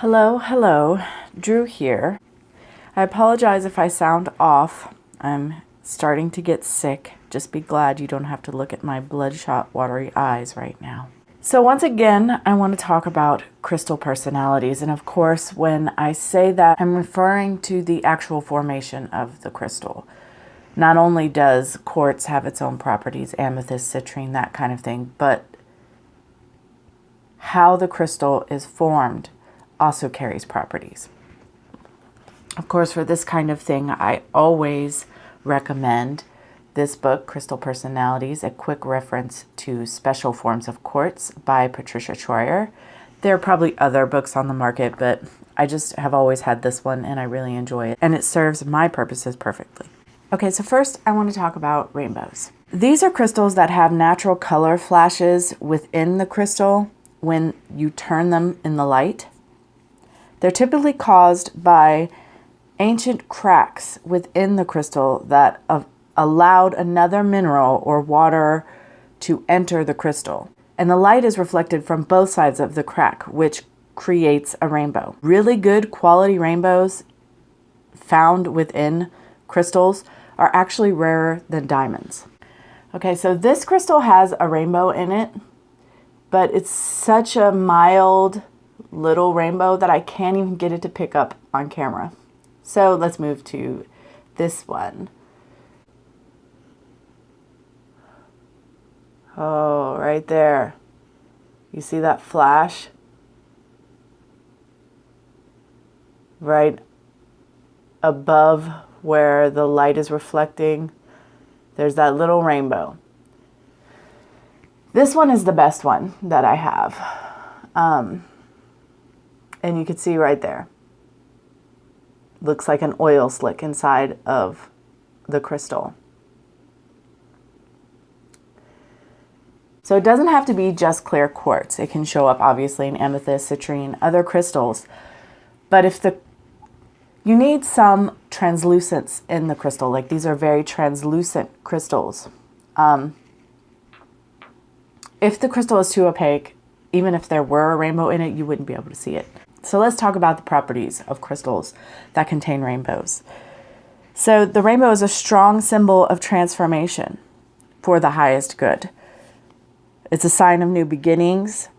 Hello, Drew here. I apologize if I sound off. I'm starting to get sick. Just be glad you don't have to look at my bloodshot, watery eyes right now. So once again, I want to talk about crystal personalities. And of course, when I say that, I'm referring to the actual formation of the crystal. Not only does quartz have its own properties, amethyst, citrine, that kind of thing, but how the crystal is formed also carries properties. Of course, for this kind of thing, I always recommend this book, Crystal Personalities, a quick reference to Special Forms of Quartz by Patricia Schreier. There are probably other books on the market, but I just have always had this one and I really enjoy it. And it serves my purposes perfectly. Okay, so first I want to talk about rainbows. These are crystals that have natural color flashes within the crystal when you turn them in the light. They're typically caused by ancient cracks within the crystal that allowed another mineral or water to enter the crystal. And the light is reflected from both sides of the crack, which creates a rainbow. Really good quality rainbows found within crystals are actually rarer than diamonds. Okay, so this crystal has a rainbow in it, but it's such a mild little rainbow that I can't even get it to pick up on camera. So let's move to this one. Oh, right there. You see that flash? Right above where the light is reflecting, there's that little rainbow. This one is the best one that I have. And you can see right there. Looks like an oil slick inside of the crystal. So it doesn't have to be just clear quartz. It can show up obviously in amethyst, citrine, other crystals. But if you need some translucence in the crystal, like these are very translucent crystals. If the crystal is too opaque, even if there were a rainbow in it, you wouldn't be able to see it. So let's talk about the properties of crystals that contain rainbows. So the rainbow is a strong symbol of transformation for the highest good. It's a sign of new beginnings.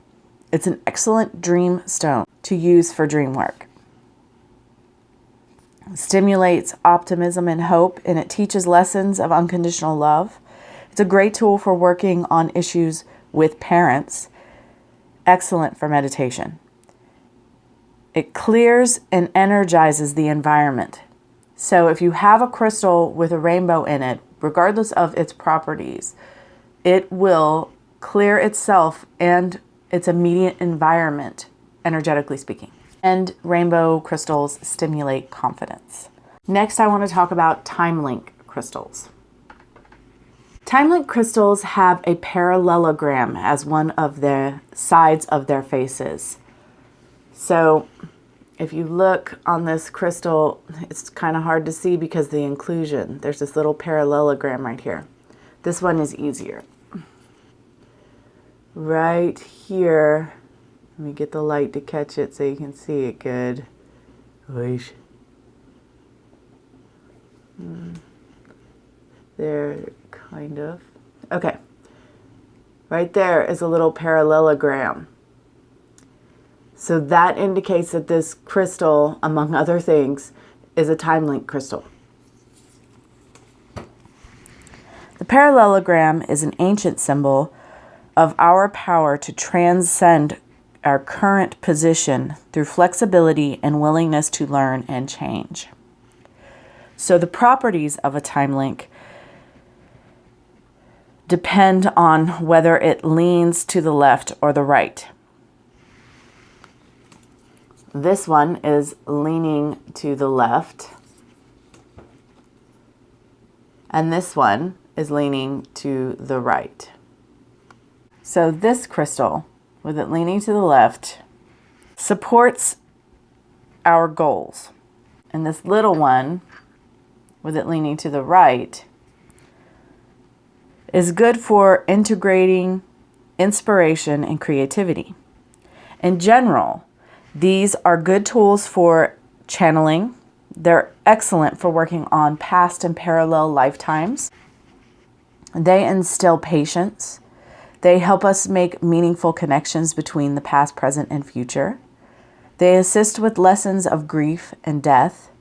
It's an excellent dream stone to use for dream work. It stimulates optimism and hope, and it teaches lessons of unconditional love. It's a great tool for working on issues with parents. Excellent for meditation. It clears and energizes the environment. So if you have a crystal with a rainbow in it, regardless of its properties, it will clear itself and its immediate environment, energetically speaking. And rainbow crystals stimulate confidence. Next, I want to talk about time link crystals. Time link crystals have a parallelogram as one of the sides of their faces. So if you look on this crystal, it's kind of hard to see because of the inclusion. There's this little parallelogram right here. This one is easier. Right here, let me get the light to catch it so you can see it good. There, kind of. Okay. Right there is a little parallelogram. So that indicates that this crystal, among other things, is a time link crystal. The parallelogram is an ancient symbol of our power to transcend our current position through flexibility and willingness to learn and change. So the properties of a time link depend on whether it leans to the left or the right. This one is leaning to the left, and this one is leaning to the right. So this crystal, with it leaning to the left, supports our goals. And this little one, with it leaning to the right, is good for integrating inspiration and creativity. In general, These are good tools for channeling. They're excellent for working on past and parallel lifetimes. They instill patience. They help us make meaningful connections between the past, present, and future. They assist with lessons of grief and death,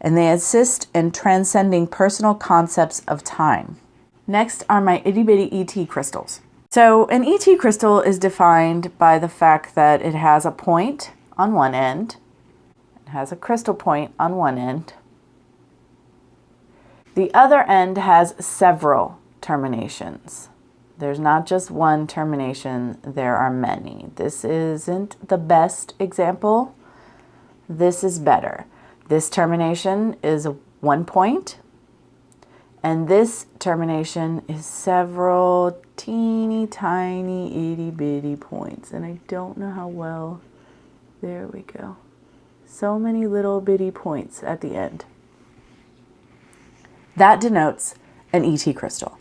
and they assist in transcending personal concepts of time. Next are my itty-bitty ET crystals. So an ET crystal is defined by the fact that it has a point on one end. It has a crystal point on one end. The other end has several terminations. There's not just one termination, there are many. This isn't the best example. This is better. This termination is 1 point, and this termination is several teeny tiny itty bitty points. And I don't know how well, there we go. So many little bitty points at the end. That denotes an ET crystal.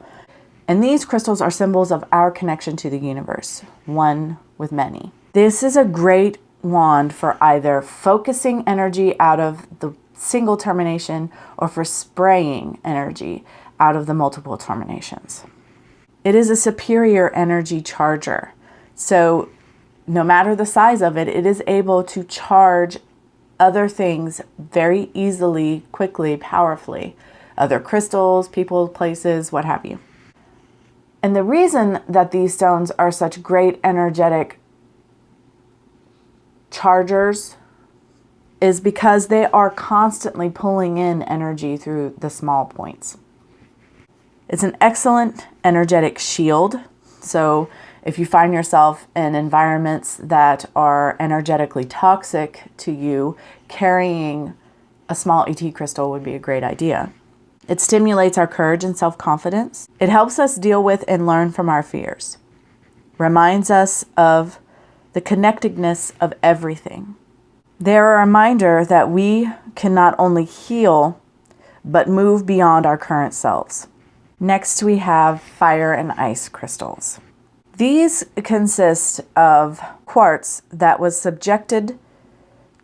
And these crystals are symbols of our connection to the universe, one with many. This is a great wand for either focusing energy out of the single termination or for spraying energy out of the multiple terminations. It is a superior energy charger. So no matter the size of it, it is able to charge other things very easily, quickly, powerfully. Other crystals, people, places, what have you. And the reason that these stones are such great energetic chargers is because they are constantly pulling in energy through the small points. It's an excellent energetic shield. So if you find yourself in environments that are energetically toxic to you, carrying a small ET crystal would be a great idea. It stimulates our courage and self-confidence. It helps us deal with and learn from our fears. Reminds us of the connectedness of everything. They're a reminder that we can not only heal, but move beyond our current selves. Next, we have fire and ice crystals. These consist of quartz that was subjected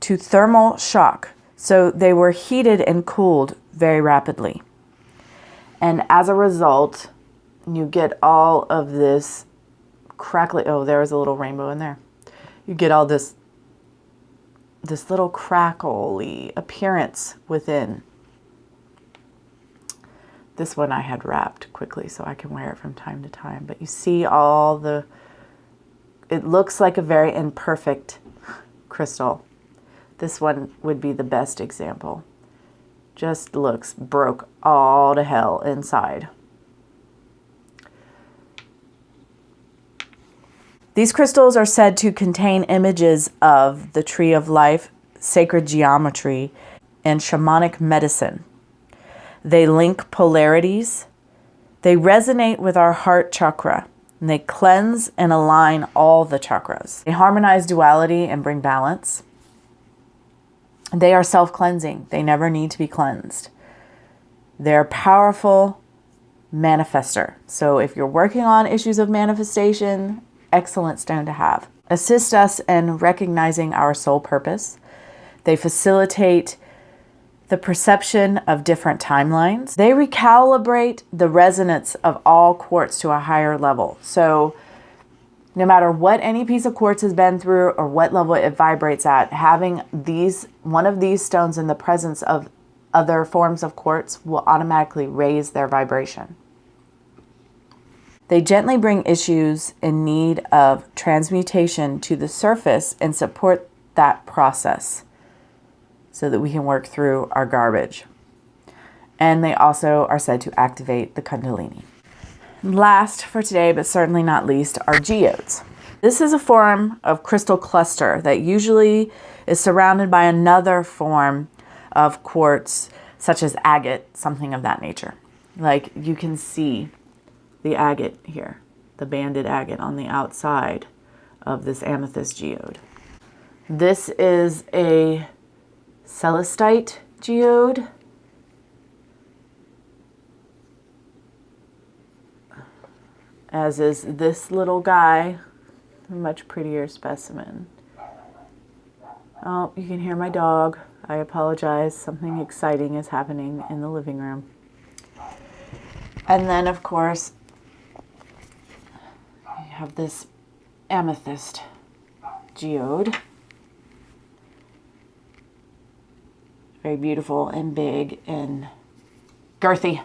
to thermal shock. So they were heated and cooled very rapidly. And as a result, you get all of this crackly, oh, there was a little rainbow in there. You get all this little crackly appearance within. This one I had wrapped quickly so I can wear it from time to time. But you see all the, it looks like a very imperfect crystal. This one would be the best example. Just looks broke all to hell inside. These crystals are said to contain images of the tree of life, sacred geometry, and shamanic medicine. They link polarities. They resonate with our heart chakra, and they cleanse and align all the chakras. They harmonize duality and bring balance. They are self-cleansing. They never need to be cleansed. They're powerful manifester. So if you're working on issues of manifestation, excellent stone to have. Assist us in recognizing our soul purpose. They facilitate the perception of different timelines. They recalibrate the resonance of all quartz to a higher level. So no matter what any piece of quartz has been through or what level it vibrates at, having one of these stones in the presence of other forms of quartz will automatically raise their vibration. They gently bring issues in need of transmutation to the surface and support that process so that we can work through our garbage. And they also are said to activate the Kundalini. Last for today, but certainly not least, are geodes. This is a form of crystal cluster that usually is surrounded by another form of quartz, such as agate, something of that nature. Like you can see the agate here, the banded agate on the outside of this amethyst geode. This is a celestite geode. As is this little guy, a much prettier specimen. Oh, you can hear my dog. I apologize. Something exciting is happening in the living room. And then, of course, you have this amethyst geode. Very beautiful and big and girthy.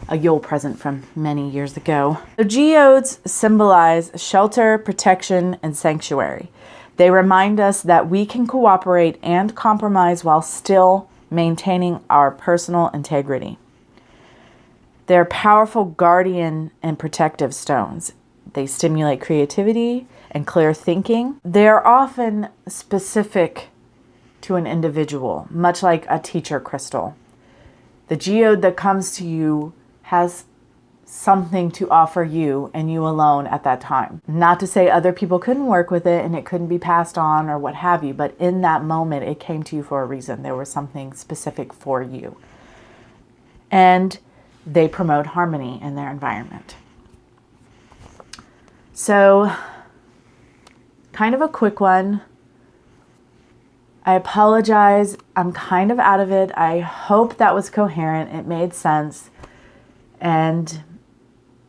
A Yule present from many years ago. The geodes symbolize shelter, protection, and sanctuary. They remind us that we can cooperate and compromise while still maintaining our personal integrity. They're powerful guardian and protective stones. They stimulate creativity and clear thinking. They're often specific to an individual, much like a teacher crystal. The geode that comes to you has something to offer you and you alone at that time. Not to say other people couldn't work with it and it couldn't be passed on or what have you, but in that moment it came to you for a reason. There was something specific for you. And they promote harmony in their environment. So, kind of a quick one. I apologize. I'm kind of out of it. I hope that was coherent. It made sense. And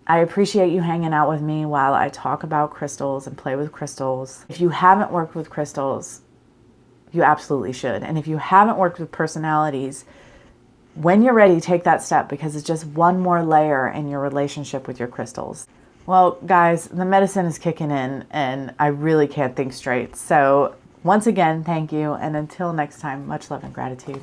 I appreciate you hanging out with me while I talk about crystals and play with crystals. If you haven't worked with crystals, you absolutely should. And if you haven't worked with personalities, when you're ready, take that step because it's just one more layer in your relationship with your crystals. Well, guys, the medicine is kicking in and I really can't think straight. So once again, thank you. And until next time, much love and gratitude.